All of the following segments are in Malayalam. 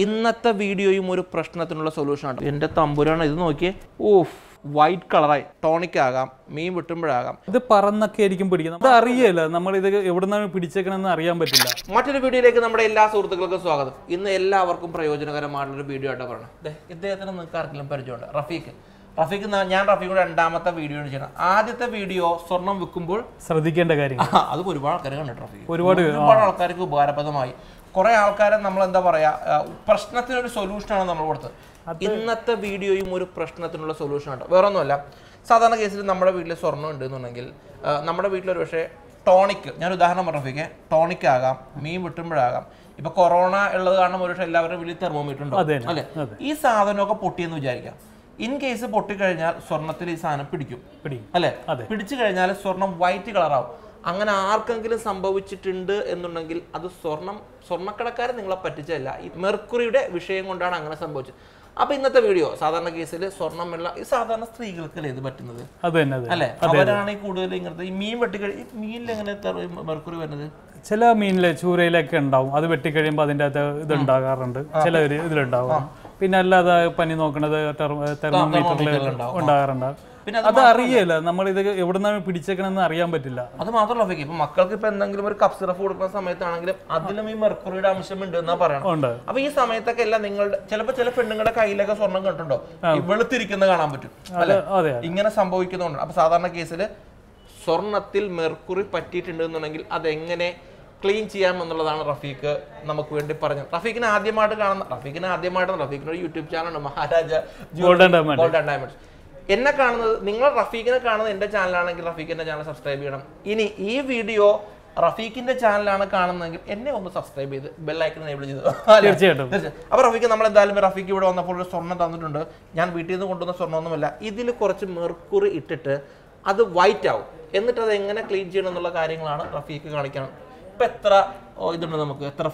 ഇന്നത്തെ വീഡിയോയും ഒരു പ്രശ്നത്തിനുള്ള സൊല്യൂഷനാണ്. എൻ്റെ തമ്പുരാണ് ഇത് നോക്കിയേ. ഓഫ്, വൈറ്റ് കളറായി ടോണിക് ആകാം, മീൻ വെട്ടുമ്പോഴാകാം. ഇത് പറന്നൊക്കെ ആയിരിക്കും പിടിക്കുന്നത്. അത് അറിയില്ല, നമ്മൾ ഇത് എവിടെ നിന്നാണ് പിടിച്ചേക്കണമെന്ന് അറിയാൻ പറ്റില്ല. മറ്റൊരു വീഡിയോയിലേക്ക് നമ്മുടെ എല്ലാ സുഹൃത്തുക്കൾക്കും സ്വാഗതം. ഇന്ന് എല്ലാവർക്കും പ്രയോജനകരമായിട്ടുള്ളൊരു വീഡിയോ ആയിട്ട് പറയണം. ഇദ്ദേഹത്തിന് നിങ്ങൾക്ക് ആർക്കെങ്കിലും പരിചയമുണ്ട്? റഫീഖ്. ഞാൻ റഫീഖിന്റെ രണ്ടാമത്തെ വീഡിയോ ചെയ്യണം. ആദ്യത്തെ വീഡിയോ സ്വർണം വിൽക്കുമ്പോൾ ശ്രദ്ധിക്കേണ്ട കാര്യം, അത് ഒരുപാട് ആൾക്കാർ കണ്ടിട്ട് റഫീഖ് ഒരുപാട് ആൾക്കാർക്ക് ഉപകാരപ്രദമായി. കുറെ ആൾക്കാരെ നമ്മൾ എന്താ പറയാ, പ്രശ്നത്തിനൊരു സൊല്യൂഷനാണ് നമ്മൾ കൊടുത്തത്. ഇന്നത്തെ വീഡിയോയും ഒരു പ്രശ്നത്തിനുള്ള സൊല്യൂഷനാണ്. വേറെ ഒന്നുമല്ല, സാധാരണ കേസിൽ നമ്മുടെ വീട്ടിൽ സ്വർണ്ണം ഉണ്ടെന്നുണ്ടെങ്കിൽ നമ്മുടെ വീട്ടിലൊരു പക്ഷേ ടോണിക്, ഞാൻ ഉദാഹരണം പറഞ്ഞു, ടോണിക് ആകാം, മീൻ വെട്ടുമ്പോഴാകാം. ഇപ്പൊ കൊറോണ ഉള്ളത് കാരണം ഒരു പക്ഷേ എല്ലാവരുടെ വീട്ടിൽ തെർമോമീറ്റർ ഉണ്ടോ അല്ലെ? ഈ സാധനമൊക്കെ പൊട്ടിയെന്ന് വിചാരിക്കാം. ഇൻ കേസ് പൊട്ടിക്കഴിഞ്ഞാൽ സ്വർണത്തിൽ ഈ സാധനം പിടിക്കും അല്ലെ? പിടിച്ചു കഴിഞ്ഞാൽ സ്വർണം വൈറ്റ് കളറാവും. അങ്ങനെ ആർക്കെങ്കിലും സംഭവിച്ചിട്ടുണ്ട് എന്നുണ്ടെങ്കിൽ അത് സ്വർണ്ണക്കടക്കാരൻ നിങ്ങളെ പറ്റിച്ചല്ല, ഈ മെർക്കുറിയുടെ വിഷയം കൊണ്ടാണ് അങ്ങനെ സംഭവിച്ചത്. അപ്പൊ ഇന്നത്തെ വീഡിയോ സാധാരണ കേസിൽ സ്വർണ്ണമുള്ള ഈ സാധാരണ സ്ത്രീകൾക്കല്ലേ ഇത് പറ്റുന്നത് അല്ലെ? അവരാണ് ഈ കൂടുതൽ ഇങ്ങനത്തെ ഈ മീൻ വെട്ടിക്കഴി, മീനിൽ എങ്ങനെ മെർക്കുറി വരുന്നത്? ചില മീനിലെ ചൂരയിലൊക്കെ ഉണ്ടാവും, അത് വെട്ടിക്കഴിയുമ്പോൾ അതിൻ്റെ അകത്ത് ഇത് ഉണ്ടാകാറുണ്ട്, ചില ഇതിലുണ്ടാവും. പിന്നെ അല്ലാതെ പനി നോക്കണത് തെർമോമീറ്ററിൽ ഉണ്ടാകാറുണ്ട്. അത് അറിയില്ല, നമ്മൾ ഇത് എവിടെ നിന്നാണ് പിടിച്ചേക്കണമെന്ന് അറിയാൻ പറ്റില്ല. അത് മാത്രമല്ല, ഇപ്പൊ മക്കൾക്ക് ഇപ്പൊ എന്തെങ്കിലും ഒരു കപ്പ് സിറപ്പ് കൊടുക്കുന്ന സമയത്താണെങ്കിലും അതിലും ഈ മെർക്കുറിയുടെ അംശം ഉണ്ട് എന്നാ പറയണം. അപ്പൊ ഈ സമയത്തൊക്കെ എല്ലാം നിങ്ങളുടെ ചിലപ്പോ ചില പെണ്ണുങ്ങളുടെ കയ്യിലൊക്കെ സ്വർണ്ണം കണ്ടുണ്ടോ, വെളുത്തിരിക്കുന്നത് കാണാൻ പറ്റും അല്ലെ? ഇങ്ങനെ സംഭവിക്കുന്നുണ്ട്. അപ്പൊ സാധാരണ കേസിൽ സ്വർണത്തിൽ മെർക്കുറി പറ്റിയിട്ടുണ്ട് എന്നുണ്ടെങ്കിൽ അതെങ്ങനെ ക്ലീൻ ചെയ്യാം എന്നുള്ളതാണ് റഫീഖ് നമുക്ക് വേണ്ടി പറഞ്ഞത്. റഫീഖിനെ ആദ്യമായിട്ടാണ് ഒരു യൂട്യൂബ് ചാനലുണ്ട്, മഹാരാജ ഗോൾഡൻ ഡയമണ്ട്സ്. എന്നെ കാണുന്നത്, നിങ്ങൾ റഫീഖിനെ കാണുന്നത് എൻ്റെ ചാനലാണെങ്കിൽ റഫീഖിന്റെ ചാനൽ സബ്സ്ക്രൈബ് ചെയ്യണം. ഇനി ഈ വീഡിയോ റഫീഖിന്റെ ചാനലാണ് കാണുന്നതെങ്കിൽ എന്നെ ഒന്ന് സബ്സ്ക്രൈബ് ചെയ്ത് ബെല്ലൈക്കൺ എനേബിൾ ചെയ്തു. തീർച്ചയായിട്ടും. അപ്പൊ റഫീഖ്, നമ്മൾ എന്തായാലും റഫീഖ് ഇവിടെ വന്നപ്പോൾ ഒരു സ്വർണ്ണം തന്നിട്ടുണ്ട്. ഞാൻ വീട്ടിൽ നിന്ന് കൊണ്ടുവന്ന സ്വർണ്ണമൊന്നുമല്ല. ഇതിൽ കുറച്ച് മെർക്കുറി ഇട്ടിട്ട് അത് വൈറ്റ് ആവും. എന്നിട്ട് അത് എങ്ങനെ ക്ലീൻ ചെയ്യണം എന്നുള്ള കാര്യങ്ങളാണ് റഫീഖ് കാണിക്കണം. ഇപ്പൊ എത്ര ഇതുണ്ട്, നമുക്ക് എത്ര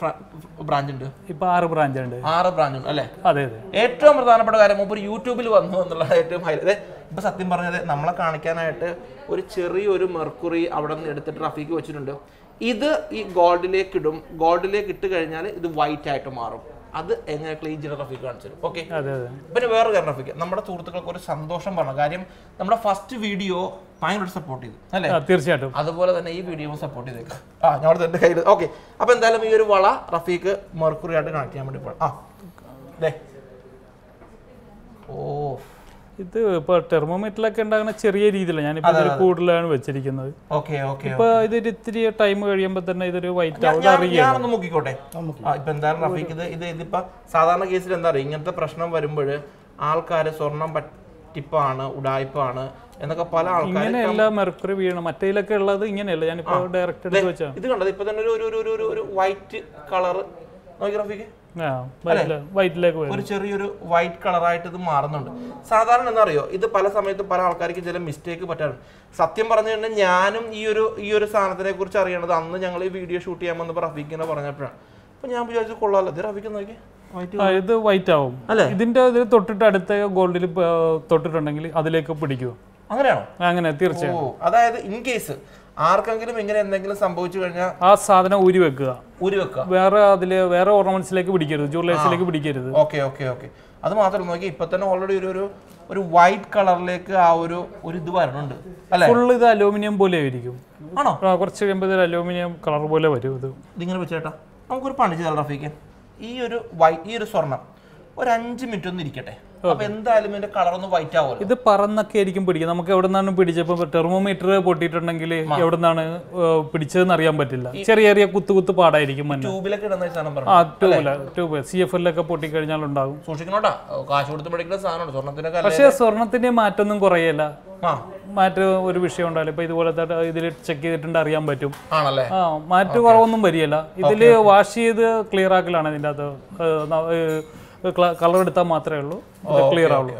ബ്രാഞ്ച് ഉണ്ട്? ഇപ്പൊ 6 ബ്രാഞ്ച് ഉണ്ട്. 6 ബ്രാഞ്ച് ഉണ്ട് അല്ലെ? അതെ. ഏറ്റവും പ്രധാനപ്പെട്ട കാര്യം, മുമ്പ് യൂട്യൂബിൽ വന്നു എന്നുള്ളത് ഏറ്റവും ഹൈലൈറ്റ്. ഇപ്പൊ സത്യം പറഞ്ഞത് നമ്മളെ കാണിക്കാനായിട്ട് ഒരു ചെറിയൊരു മെർക്കുറി അവിടെ നിന്ന് എടുത്തിട്ട് റഫീഖ് വെച്ചിട്ടുണ്ട്. ഇത് ഈ ഗോൾഡിലേക്ക് ഇടും. ഗോൾഡിലേക്ക് ഇട്ട് കഴിഞ്ഞാൽ ഇത് വൈറ്റ് ആയിട്ട് മാറും. അത് എങ്ങനെ ക്ലീൻ ചെയ്യണം റഫീഖ് കാണിച്ചു തരും. ഓക്കെ. പിന്നെ വേറെ കാര്യം റഫീഖ്, നമ്മുടെ സുഹൃത്തുക്കൾക്ക് ഒരു സന്തോഷം പറഞ്ഞ കാര്യം, നമ്മുടെ ഫസ്റ്റ് വീഡിയോ ഭയങ്കര സപ്പോർട്ട് ചെയ്തു അല്ലെ? തീർച്ചയായിട്ടും. അതുപോലെ തന്നെ ഈ വീഡിയോ സപ്പോർട്ട് ചെയ്തേക്കാം. ഞാൻ എന്റെ കയ്യിൽ. ഓക്കെ. അപ്പൊ എന്തായാലും ഈ ഒരു വള റഫീഖ് മെർക്കുറി ആയിട്ട് കണക്ട് ചെയ്യാൻ വേണ്ടി പോകാം. ഓ, ഇത് ഇപ്പൊ ടെർമോമീറ്ററിലൊക്കെ ഉണ്ടാകുന്ന ചെറിയ രീതിയിലാണ്, ഞാനിപ്പോ കൂടുതലാണ് വെച്ചിരിക്കുന്നത്. ഇപ്പൊ ഇതൊരു ഇത്തിരി ടൈം കഴിയുമ്പോ തന്നെ ഇതൊരു വൈറ്റ് ആവും. നോക്കിക്കോട്ടെ. ഇപ്പൊ എന്തായാലും റഫീഖ് ഇതിപ്പോ സാധാരണ കേസിൽ എന്താ പറയുക, ഇങ്ങനത്തെ പ്രശ്നം വരുമ്പോൾ ആൾക്കാര് സ്വർണം പറ്റിപ്പാണ്, ഉടായ്പാണ് എന്നൊക്കെ പല ആൾക്കാരും ഇങ്ങനെയല്ല മെർക്കുറി വീഴണം. മറ്റേലൊക്കെ ഉള്ളത് ഇങ്ങനെയല്ല, ഞാനിപ്പോ ഡയറക്റ്റ് എടുത്ത് വെച്ചാ. ഇത് കണ്ടത് ഇപ്പൊ തന്നെ ഒരു വൈറ്റ് കളർ നോക്കി റഫീഖ്, ഒരു ചെറിയൊരു വൈറ്റ് കളറായിട്ട് ഇത് മാറുന്നുണ്ട്. സാധാരണ എന്താ അറിയോ, ഇത് പല സമയത്തും പല ആൾക്കാർക്ക് ചില മിസ്റ്റേക്ക് പറ്റാറുണ്ട്. സത്യം പറഞ്ഞു കഴിഞ്ഞാൽ ഞാനും ഈ ഒരു സാധനത്തിനെ കുറിച്ച് അറിയണത് അന്ന് ഞങ്ങൾ ഈ വീഡിയോ ഷൂട്ട് ചെയ്യാൻ വന്നപ്പോൾ റഫീഖിനെ പറഞ്ഞപ്പോഴാണ്. അപ്പൊ ഞാൻ വിചാരിച്ചു കൊള്ളാമല്ലോ, ഇത് റഫീഖ് നോക്കി ഇത് വൈറ്റ് ആവും അല്ലെ? ഇതിന്റെ തൊട്ടിട്ട് അടുത്ത ഗോൾഡിൽ തൊട്ടിട്ടുണ്ടെങ്കിൽ അതിലേക്ക് പിടിക്കുമോ? അങ്ങനെയാണോ? അങ്ങനെ തീർച്ചയായും. അതായത് ഇൻ കേസ് ആർക്കെങ്കിലും ഇങ്ങനെ എന്തെങ്കിലും സംഭവിച്ചു കഴിഞ്ഞാൽ ആ സാധനം ഊരി വെക്കുക. വേറെ ഓർണമെന്റ്സിലേക്ക് പിടിക്കരുത്, ജ്വല്ലറീസിലേക്ക് പിടിക്കരുത്. ഓക്കെ. അത് മാത്രം നോക്കി, ഇപ്പൊ തന്നെ ഓൾറെഡി ഒരു വൈറ്റ് കളറിലേക്ക് ആ ഒരു ഇത് വരണുണ്ട് അല്ലെ? ഫുൾ ഇത് അലൂമിനിയം പോലെ ആയിരിക്കും. ആണോ? കുറച്ച് കഴിയുമ്പോൾ ഇത് അലൂമിനിയം കളർ പോലെ വരും. ഇതിങ്ങനെ വെച്ചേട്ടാ, നമുക്കൊരു പണി ചെയ്താൽ റഫീഖ്, ഈ ഒരു സ്വർണം ഒരു 5 മിനിറ്റ് ഒന്ന് ഇരിക്കട്ടെ. അപ്പൊ എന്തായാലും ഇതിന്റെ കളർ ഒന്ന് വൈറ്റ് ആവും. ഇത് പറന്നൊക്കെ ആയിരിക്കും പിടിക്കുക. നമുക്ക് എവിടെ നിന്നാണ് പിടിച്ചപ്പോ ടെർമോമീറ്റർ പൊട്ടിയിട്ടുണ്ടെങ്കിൽ എവിടെ നിന്നാണ് പിടിച്ചതെന്ന് അറിയാൻ പറ്റില്ല. ചെറിയ കുത്ത് പാടായിരിക്കും. ട്യൂബിലൊക്കെ ഇടുന്ന ട്യൂബ് CFL-ഒക്കെ പൊട്ടിക്കഴിഞ്ഞാൽ ഉണ്ടാകും. സൂക്ഷിക്കണോട്ടാ, കാശ് കൊടുത്ത് പഠിക്കുന്ന സാധനമാണ് സ്വർണ്ണത്തിന്റെ. പക്ഷേ സ്വർണത്തിന്റെ മാറ്റൊന്നും കുറയല്ല. മാറ്റം ഒരു വിഷയം ഉണ്ടാവില്ല. ഇപ്പൊ ഇതുപോലത്തെ ഇതിൽ ചെക്ക് ചെയ്തിട്ടുണ്ട്, അറിയാൻ പറ്റും. മാറ്റം കുറവൊന്നും വരികയില്ല. ഇതില് വാഷ് ചെയ്ത് ക്ലിയർ ആക്കലാണ് ഇതിന്റെ അകത്ത്. കളർ എടുത്താൽ മാത്രമേ ഉള്ളൂ ക്ലിയർ ആവുള്ളൂ.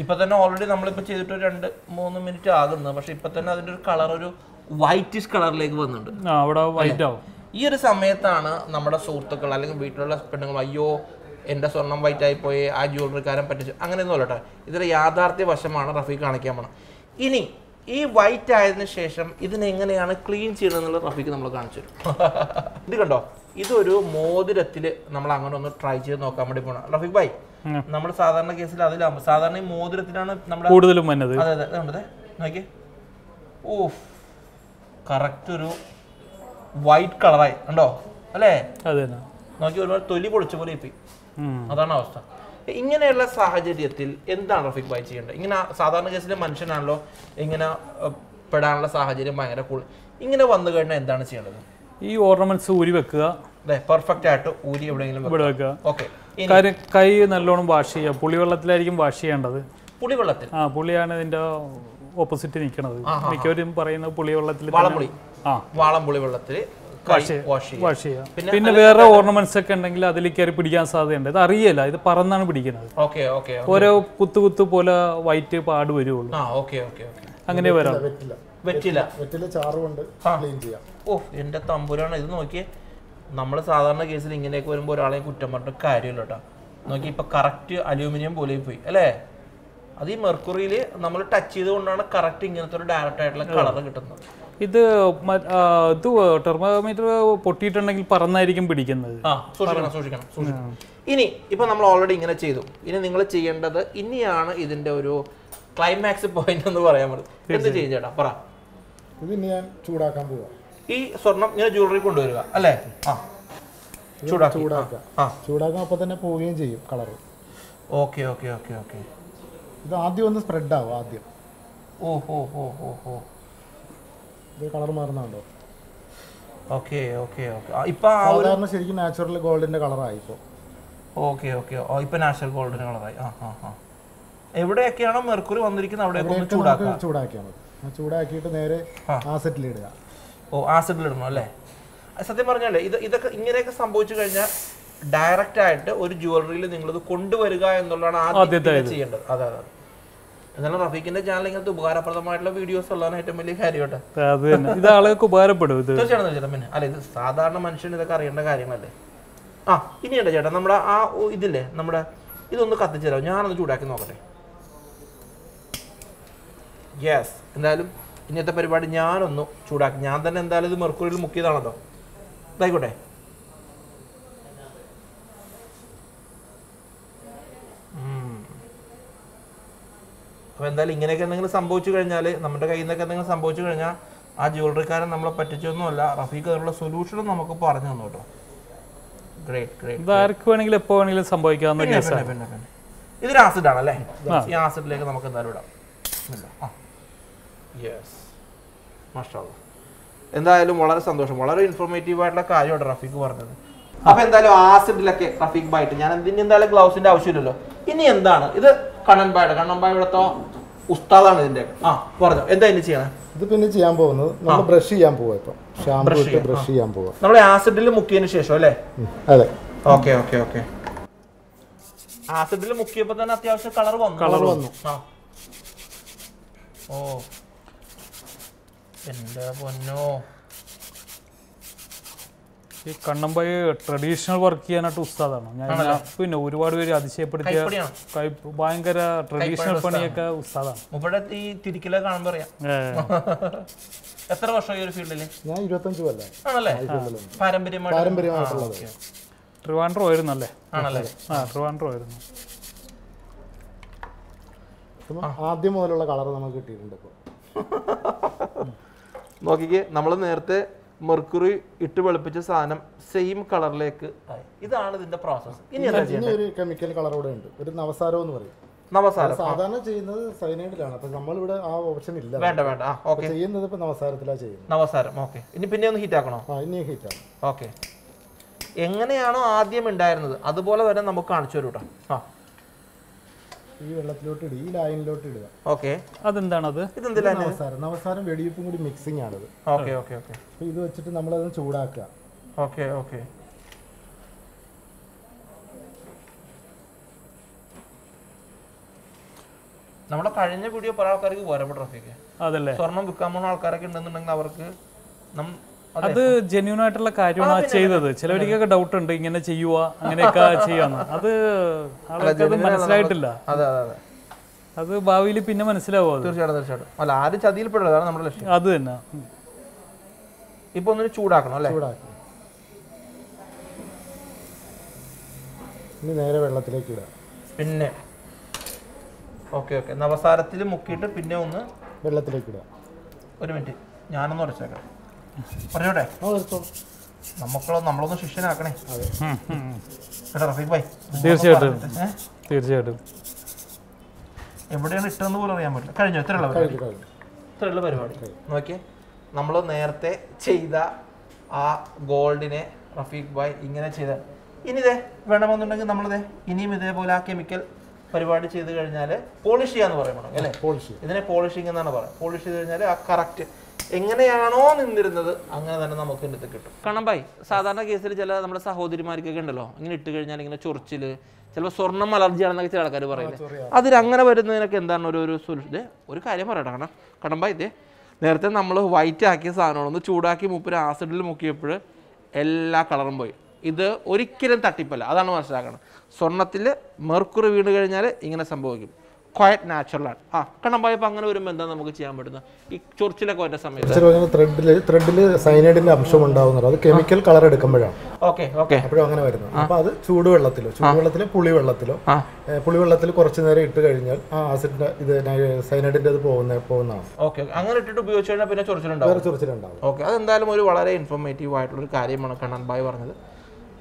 ഇപ്പൊ തന്നെ ഓൾറെഡി നമ്മളിപ്പോ ചെയ്തിട്ട് 2-3 മിനിറ്റ് ആകുന്നു. പക്ഷെ ഇപ്പൊ തന്നെ അതിന്റെ ഒരു കളർ ഒരു വൈറ്റിഷ് കളറിലേക്ക് വന്നിട്ടുണ്ട്. അവിടെ വൈറ്റ് ആവും. ഈ ഒരു സമയത്താണ് നമ്മുടെ സുഹൃത്തുക്കൾ അല്ലെങ്കിൽ വീട്ടിലുള്ള പെണ്ണുങ്ങൾ, അയ്യോ എന്റെ സ്വർണം വൈറ്റ് ആയി പോയി, ആ ജ്വല്ലറിക്കാരൻ പറ്റിച്ചു, അങ്ങനെയൊന്നും അല്ലട്ടെ. ഇതിന്റെ യാഥാർത്ഥ്യ വശമാണ് റഫീഖ് കാണിക്കാൻ പോണം. ഇനി ഈ വൈറ്റ് ആയതിനു ശേഷം ഇതിനെങ്ങനെയാണ് ക്ലീൻ ചെയ്യണമെന്നുള്ള റഫീക്ക് നമ്മൾ കാണിച്ചു തരും. ഇത് കണ്ടോ, ഇതൊരു മോതിരത്തിൽ നമ്മൾ അങ്ങനെ ഒന്ന് ട്രൈ ചെയ്ത് നോക്കാൻ വേണ്ടി പോകണം. റഫീഖ് ഭായ്, നമ്മൾ സാധാരണ കേസിൽ അതിലാകുമ്പോൾ സാധാരണ ഈ മോതിരത്തിലാണ് നമ്മുടെ കൂടുതലും വന്നത്. അതെ അതെ കണ്ടത് നോക്കി. ഓ കറക്റ്റ് ഒരു വൈറ്റ് കളറായി ഉണ്ടോ അല്ലേ? നോക്കി ഒരുപാട് തൊലി പൊളിച്ച പോലെ ഇപ്പി. അതാണ് അവസ്ഥ. ഇങ്ങനെയുള്ള സാഹചര്യത്തിൽ എന്താണ് റഫീഖ് ഭായ് ചെയ്യേണ്ടത്? ഇങ്ങനെ സാധാരണ കേസിലെ മനുഷ്യനാണല്ലോ ഇങ്ങനെ പെടാനുള്ള സാഹചര്യം ഭയങ്കര കൂടുതൽ. ഇങ്ങനെ വന്നു കഴിഞ്ഞാൽ എന്താണ് ചെയ്യേണ്ടത്? ഈ ഓർണമെന്റ്സ് ഊരി വെക്കുക, പെർഫെക്റ്റ് ആയിട്ട് ഊരി എവിടെയെങ്കിലും ഇവിടെ വെക്കുക. ഓക്കെ. കൈ നല്ലോണം വാഷ് ചെയ്യുക. പുളിവെള്ളത്തിലായിരിക്കും വാഷ് ചെയ്യേണ്ടത്. പുളിവെള്ളത്തിൽ? പുളിയാണ് ഇതിന്റെ ഓപ്പോസിറ്റ് നിൽക്കുന്നത്. മിക്കവരും പറയുന്നത് പുളിവെള്ളത്തിൽ, വാളംപുളി വെള്ളത്തിൽ വാഷ് ചെയ്യുക. പിന്നെ വേറെ ഓർണമെന്റ്സ് ഒക്കെ ഉണ്ടെങ്കിൽ അതിൽ കയറി പിടിക്കാൻ സാധ്യതയുണ്ട്. ഇത് അറിയില്ല, ഇത് പറന്നാണ് പിടിക്കുന്നത്. ഓരോ കുത്തു പോലെ വൈറ്റ് പാട് വരുള്ളൂ. അങ്ങനെ വരാം. ഓ എന്റെ തമ്പുരാണ്, ഇത് നോക്കിയേ. നമ്മൾ സാധാരണ കേസിൽ ഇങ്ങനെയൊക്കെ വരുമ്പോൾ ഒരാളെയും കുറ്റം പറഞ്ഞിട്ട് കാര്യമില്ല കേട്ടോ. നോക്കി ഇപ്പൊ കറക്റ്റ് അലൂമിനിയം പോലെ പോയി അല്ലേ? അത് ഈ മെർക്കുറിയിൽ നമ്മൾ ടച്ച് ചെയ്തുകൊണ്ടാണ് കറക്റ്റ് ഇങ്ങനത്തെ ഒരു ഡയറക്റ്റ് ആയിട്ടുള്ള കളർ കിട്ടുന്നത്. ഇത് ടെർമോമീറ്റർ പൊട്ടിയിട്ടുണ്ടെങ്കിൽ പറന്നായിരിക്കും പിടിക്കുന്നത്. സൂക്ഷിക്കണം. ഇനി ഇപ്പൊ നമ്മൾ ഓൾറെഡി ഇങ്ങനെ ചെയ്തു. ഇനി നിങ്ങൾ ചെയ്യേണ്ടത്, ഇനിയാണ് ഇതിന്റെ ഒരു ക്ലൈമാക്സ് പോയിന്റ് എന്ന് പറയാൻ പറ്റും. എന്ത് ചെയ്യും ചേട്ടാ പറ? ഇത് ഞാൻ ചൂടാക്കാൻ പോവാ. ഈ സ്വർണം ഇങ്ങനെ ജ്വല്ലറി കൊണ്ടുവരിക അല്ലേ? ചൂടാക്കാൻ അപ്പൊ തന്നെ പോവുകയും ചെയ്യും കളർ. ഓക്കെ. ഇത് ആദ്യം ഒന്ന് സ്പ്രെഡ് ആവും ആദ്യം. ഇത് കളർ മാറുന്നുണ്ടോ? ഓക്കെ. ഇപ്പൊ സാധാരണ ശരിക്കും നാച്ചുറൽ ഗോൾഡിന്റെ കളറായി ഇപ്പൊ. ഓക്കെ. ഇപ്പൊ നാച്ചുറൽ ഗോൾഡിന്റെ കളറായി. എവിടെയൊക്കെയാണോ മെർക്കുറി വന്നിരിക്കുന്നത് അവിടെ ചൂടാക്കിയാൽ മതി. ചൂടാക്കിയിട്ട് നേരെ ആസിഡിൽ ഇടുക. ആസിഡിൽ ഇടണം അല്ലേ? സത്യം പറഞ്ഞാലേ ഇതൊക്കെ ഇങ്ങനെയൊക്കെ സംഭവിച്ചു കഴിഞ്ഞാൽ ഡയറക്റ്റ് ആയിട്ട് ഒരു ജ്വല്ലറിയിൽ നിങ്ങളിത് കൊണ്ടുവരിക എന്നുള്ളതാണ് ആദ്യം ചെയ്യേണ്ടത്. അതെ. എന്നാലും റഫീഖിന്റെ ചാനൽ ഇങ്ങനത്തെ ഉപകാരപ്രദമായിട്ടുള്ള വീഡിയോസ് ഉള്ളതാണ് ഏറ്റവും വലിയ കാര്യം. ഇത് ആളുകൾക്ക് ഉപകാരപ്പെടും. തീർച്ചയായിട്ടും. പിന്നെ അല്ല, ഇത് സാധാരണ മനുഷ്യന് ഇതൊക്കെ അറിയേണ്ട കാര്യങ്ങളല്ലേ. ഇനിയുണ്ട് ചേട്ടാ നമ്മുടെ ആ ഇതില്ലേ, നമ്മുടെ ഇതൊന്ന് കത്തിച്ചു തരാം. ഞാനൊന്ന് ചൂടാക്കി നോക്കട്ടെ. യെസ്, എന്തായാലും ഇന്നത്തെ പരിപാടി ഞാനൊന്ന് ചൂടാക്കി. ഞാൻ തന്നെ എന്തായാലും ഇത് മെർക്കുറിയിൽ മുക്കിയതാണല്ലോ. ഇതായിക്കോട്ടെ. അപ്പോൾ എന്തായാലും ഇങ്ങനെയൊക്കെ എന്തെങ്കിലും സംഭവിച്ചു കഴിഞ്ഞാൽ, നമ്മുടെ കയ്യിൽ നിന്നൊക്കെ എന്തെങ്കിലും സംഭവിച്ചു കഴിഞ്ഞാൽ ആ ജ്വല്ലറിക്കാരൻ നമ്മളെ പറ്റിച്ചൊന്നുമല്ല, റഫീഖ് അതിനുള്ള സൊല്യൂഷനും നമുക്ക് പറഞ്ഞു തന്നു കേട്ടോ. ഗ്രേറ്റ്. ആർക്ക് വേണമെങ്കിലും എപ്പോൾ വേണമെങ്കിലും സംഭവിക്കാവുന്ന കേസാണ്. പിന്നെ ഇതൊരു ആസിഡ് ആണല്ലേ? ഈ ആസിഡിലേക്ക് നമുക്ക് എന്തായാലും ഇടാം. യെസ്, മാഷാഅല്ലാഹ്. എന്തായാലും വളരെ സന്തോഷം. വളരെ ഇൻഫോർമേറ്റീവ് ആയിട്ടുള്ള കാര്യമാണ് റഫീഖ് പറഞ്ഞത്. അപ്പൊ എന്തായാലും ആസിഡിലൊക്കെ റഫീഖ് ബായിട്ട് ഞാൻ എന്തായാലും ഗ്ലൗസിന്റെ ആവശ്യമില്ലല്ലോ. ഇനി എന്താണ് ഇത്? കണ്ണമ്പായിടത്തോ ഉസ്താദാണ് ഇതിന്റെ. പറഞ്ഞോ, എന്താ ഇനി ചെയ്യണം? ഇത് പിന്നെ ചെയ്യാൻ പോകുന്നത് നമ്മൾ ബ്രഷ് ചെയ്യാൻ പോവാ. ഇപ്പൊ ഷാമ്പൂ ഇട്ട് ബ്രഷ് ചെയ്യാൻ പോവാ. നമ്മൾ ആസിഡിൽ മുക്കിയതിന് ശേഷം അല്ലേ? അതെ. ഓക്കെ. ആസിഡിൽ മുക്കിയപ്പോ തന്നെ അത്യാവശ്യം കളർ വന്നു. ഓ എന്റെ പൊന്നോ. ഈ കണ്ണമ്പായി ട്രഡീഷണൽ വർക്ക് ചെയ്യാനായിട്ട് ഉസ്താദാണ്. ഞാൻ പിന്നെ ഒരുപാട് പേര് അതിശയപ്പെടുത്തിയ ഭയങ്കര ട്രഡീഷണൽ പണിയൊക്കെ ഉസ്താദാണ്. ഈ തിരിക്കലൊക്കെ കാണുമ്പോ അറിയാം. എത്ര വർഷം ഈ ഒരു ഫീൽഡില്? ഞാൻ 25 കൊല്ലം. ആണല്ലേ? പാരമ്പര്യമായിട്ടുള്ളത്. ട്രിവാൻഡ്രം ആയിരുന്നു അല്ലേ? ആണല്ലേ? ട്രിവാൻഡ്രം ആയിരുന്നു. ആദ്യം മുതലുള്ള കളർ നമുക്ക് കിട്ടിയിട്ടുണ്ട്. ഇപ്പോൾ നോക്കിക്കേ, നമ്മൾ നേരത്തെ മെർക്കുറി ഇട്ട് വെളുപ്പിച്ച സാധനം സെയിം കളറിലേക്ക് ആയി. ഇതാണ് ഇതിന്റെ പ്രോസസ്. ഇനി ഒരു കെമിക്കൽ കളർ കൂടെ ഉണ്ട്, ഒരു നവസാരം എന്ന് പറയും. നവസാരം സാധാരണ ചെയ്യുന്നത് സൈനൈഡിലാണ്. അപ്പൊ നമ്മളിവിടെ ആ ഓപ്ഷൻ ഇല്ല. വേണ്ട. ചെയ്യുന്നത് ഇപ്പൊ നവസാരത്തിലാണ് ചെയ്യുന്നത്. നവസാരം. ഓക്കെ. ഇനി പിന്നെ ഒന്ന് ഹീറ്റ് ആക്കണോ? ഇനി ഹീറ്റ് ആക്കണം. ഓക്കെ. എങ്ങനെയാണോ ആദ്യം ഉണ്ടായിരുന്നത് അതുപോലെ തന്നെ നമുക്ക് കാണിച്ചു തരൂ കേട്ടോ. ഈ വെള്ളത്തിലോട്ട് ഇടുക, ഈ ലൈനിലോട്ട് ഇടുക. ഓക്കെ. അതെന്താണത്? നവസാരം വെടിയുപ്പും കൂടി മിക്സിംഗ് ആണിത്. ഓക്കെ. ഇത് വെച്ചിട്ട് നമ്മളത് ചൂടാക്കുക. ഓക്കെ. നമ്മുടെ കഴിഞ്ഞ വീഡിയോ പല ആൾക്കാർക്ക് പോരാപ്പെട്ട റഫീഖ്. അതല്ലേ, സ്വർണം വിൽക്കാൻ പോകുന്ന ആൾക്കാരൊക്കെ ഉണ്ടെന്നുണ്ടെങ്കിൽ അവർക്ക് അത് ജെന്യൂൻ ആയിട്ടുള്ള കാര്യമാണ് ചെയ്തത്. ചിലവർക്കൊക്കെ ഡൗട്ട് ഉണ്ട് ഇങ്ങനെ ചെയ്യുക അങ്ങനെയൊക്കെ ചെയ്യാന്ന്. അത് ആൾക്കാർക്ക് മനസ്സിലായിട്ടില്ല. അത് ഭാവിയിൽ പിന്നെ മനസ്സിലാവും. അത് തീർച്ചയായിട്ടും. അല്ല, ആരും ചതിയിൽപ്പെടുന്നത് അതാണ് നമ്മുടെ ലക്ഷ്യം. അത് തന്നെ. ഇപ്പൊ ഒന്നിന് ചൂടാക്കണം അല്ലേ? ചൂടാക്കി ഇനി നേരെ വെള്ളത്തിലേക്ക് ഇടാം. പിന്നെ ഓക്കെ നവസാരത്തിൽ മുക്കിയിട്ട് പിന്നെ ഒന്ന് വെള്ളത്തിലേക്ക് ഇടാം. ഒരു മിനിറ്റ്, ഞാനൊന്ന് ഉടച്ചേക്കാം. പറഞ്ഞോട്ടെ, നമ്മളൊന്ന് ശിഷ്യനാക്കണേ കേട്ടോ റഫീഖ് ഭായ്. തീർച്ചയായിട്ടും. എവിടെയാണ് ഇട്ടതെന്ന് പോലും അറിയാൻ പറ്റില്ല. കഴിഞ്ഞോ? ഇത്രയുള്ള പരിപാടി നോക്കിയേ. നമ്മൾ നേരത്തെ ചെയ്ത ആ ഗോൾഡിനെ റഫീഖ് ഭായ് ഇങ്ങനെ ചെയ്ത, ഇനി ഇതേ വേണമെന്നുണ്ടെങ്കിൽ നമ്മളിതേ ഇനിയും ഇതേപോലെ ആ കെമിക്കൽ പരിപാടി ചെയ്ത് കഴിഞ്ഞാൽ പോളിഷ് ചെയ്യാന്ന് പറയുമ്പോൾ അല്ലേ? ഇതിനെ പോളിഷിംഗ് എന്നാണ് പറയുന്നത്. പോളിഷ് ചെയ്ത് കഴിഞ്ഞാൽ ആ കറക്റ്റ് എങ്ങനെയാണോ നിന്നിരുന്നത് അങ്ങനെ തന്നെ നമുക്ക് ഇന്നത്തെ കിട്ടും. കാരണം ഭായ്, സാധാരണ കേസിൽ ചില നമ്മുടെ സഹോദരിമാർക്കൊക്കെ ഉണ്ടല്ലോ, ഇങ്ങനെ ഇട്ട് കഴിഞ്ഞാൽ ഇങ്ങനെ ചൊറിച്ചില്, ചിലപ്പോൾ സ്വർണ്ണം അലർജി ആണെന്നൊക്കെ ചില ആൾക്കാർ പറയുന്നത്. അതിലങ്ങനെ വരുന്നതിനൊക്കെ എന്താണ് ഒരു സൊല്യൂഷൻ? ഒരു കാര്യം പറയട്ടെ, കാരണം കടമ്പായി ഇതേ നേരത്തെ നമ്മൾ വൈറ്റ് ആക്കിയ സാധനങ്ങളൊന്ന് ചൂടാക്കി മൂപ്പര് ആസിഡിൽ മുക്കിയപ്പോൾ എല്ലാ കളറും പോയി. ഇത് ഒരിക്കലും തട്ടിപ്പല്ല, അതാണ് മനസ്സിലാക്കണം. സ്വർണ്ണത്തിൽ മെർക്കുറി വീണ് കഴിഞ്ഞാൽ ഇങ്ങനെ സംഭവിക്കും. ക്വയറ്റ് നാച്ചുറലാണ്. കടമ്പായി ഇപ്പം അങ്ങനെ വരുമ്പോൾ എന്താ നമുക്ക് ചെയ്യാൻ പറ്റുന്നത്? ഈ ചൊറിച്ചിലൊക്കെ വരുന്ന സമയത്ത് ത്രെഡിൽ സൈനൈഡിന്റെ അംശം ഉണ്ടാവുന്നത് അത് കെമിക്കൽ കളർ എടുക്കുമ്പോഴാണ്. ഓക്കെ അപ്പോഴും അങ്ങനെ വരുന്നത്. അപ്പൊ അത് ചൂടുവെള്ളത്തിലോ പുളിവെള്ളത്തിൽ കുറച്ചു നേരം ഇട്ട് കഴിഞ്ഞാൽ ആ ആസിഡിന്റെ ഇത് സൈനൈഡിന്റെ ഇത് പോകുന്നതാണ്. ഓക്കെ, അങ്ങനെ ഇട്ടിട്ട് ഉപയോഗിച്ച് കഴിഞ്ഞാൽ പിന്നെ ചൊറിച്ചിലുണ്ടാവും. ഓക്കെ, അതെന്തായാലും ഒരു വളരെ ഇൻഫോർമേറ്റീവ് ആയിട്ടുള്ളൊരു കാര്യമാണ് കണ്ണൻഭായ് പറഞ്ഞത്.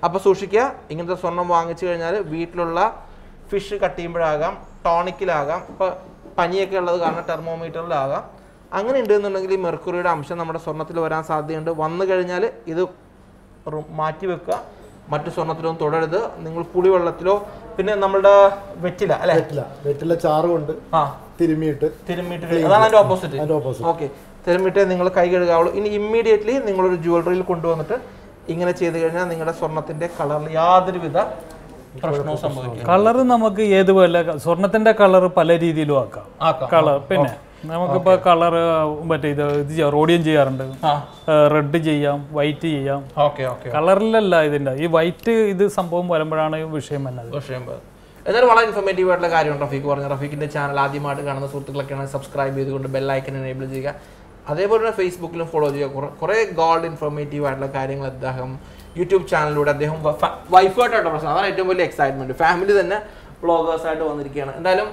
അപ്പോൾ സൂക്ഷിക്കുക, ഇങ്ങനത്തെ സ്വർണം വാങ്ങിച്ചു കഴിഞ്ഞാൽ വീട്ടിലുള്ള ഫിഷ് കട്ട് ചെയ്യുമ്പോഴാകാം, ടോണിക്കിലാകാം, ഇപ്പോൾ പനിയൊക്കെ ഉള്ളത് കാരണം തെർമോമീറ്ററിലാകാം. അങ്ങനെ ഉണ്ടെന്നുണ്ടെങ്കിൽ ഈ മെർക്കുറിയുടെ അംശം നമ്മുടെ സ്വർണ്ണത്തിൽ വരാൻ സാധ്യതയുണ്ട്. വന്നു കഴിഞ്ഞാൽ ഇത് മാറ്റി വെക്കുക, മറ്റു സ്വർണ്ണത്തിലൊന്നും തുടരുത്. നിങ്ങൾ പുളിവെള്ളത്തിലോ പിന്നെ നമ്മളുടെ വെറ്റില ചാറ് കൊണ്ട് തിരുമ്മിയിട്ട് അതാണ് അതിൻ്റെ ഓപ്പോസിറ്റ്. ഓക്കെ, തിരുമ്മിയിട്ട് നിങ്ങൾ കൈ കഴുകാവുള്ളൂ. ഇനി ഇമ്മീഡിയറ്റ്ലി നിങ്ങളൊരു ജ്വല്ലറിയിൽ കൊണ്ടുവന്നിട്ട് ഇങ്ങനെ ചെയ്ത് കഴിഞ്ഞാൽ നിങ്ങളുടെ സ്വർണത്തിന്റെ കളറിൽ യാതൊരുവിധ പ്രശ്നവും സംഭവിക്കും. കളർ നമുക്ക് ഏതുപോലെ സ്വർണത്തിന്റെ കളർ പല രീതിയിലും ആക്കാം. കളർ പിന്നെ നമുക്കിപ്പോൾ കളർ മറ്റേ ഇത് റോഡിയം ചെയ്യാറുണ്ട്, റെഡ് ചെയ്യാം, വൈറ്റ് ചെയ്യാം. കളറിലല്ല ഇതിന്റെ ഈ വൈറ്റ് ഇത് സംഭവം വരുമ്പോഴാണ് വിഷയം വന്നത്. എന്നാലും വളരെ ഇൻഫോർമേറ്റീവ് ആയിട്ടുള്ള കാര്യമാണ് റഫീഖ് പറഞ്ഞത്. റഫീഖിന്റെ ചാനൽ ആദ്യമായിട്ട് കാണുന്ന സുഹൃത്തുക്കളൊക്കെയാണ് സബ്സ്ക്രൈബ് ചെയ്തുകൊണ്ട് ബെല്ലൈക്കൻ എനേബിൾ ചെയ്യുക. അതേപോലെ തന്നെ ഫേസ്ബുക്കിലും ഫോളോ ചെയ്യുക. കുറേ ഗോൾഡ് ഇൻഫോർമേറ്റീവ് ആയിട്ടുള്ള കാര്യങ്ങൾ അദ്ദേഹം യൂട്യൂബ് ചാനലിലൂടെ അദ്ദേഹം വൈഫായിട്ടാണ് പ്രശ്നം. അതാണ് ഏറ്റവും വലിയ എക്സൈറ്റ്മെന്റ്. ഫാമിലി തന്നെ വ്ളോഗേഴ്സായിട്ട് വന്നിരിക്കുകയാണ്. എന്തായാലും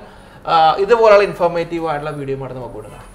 ഇതുപോലുള്ള ഇൻഫോർമേറ്റീവ് ആയിട്ടുള്ള വീഡിയോ ആയിട്ട് നമുക്ക് കൊടുക്കാം.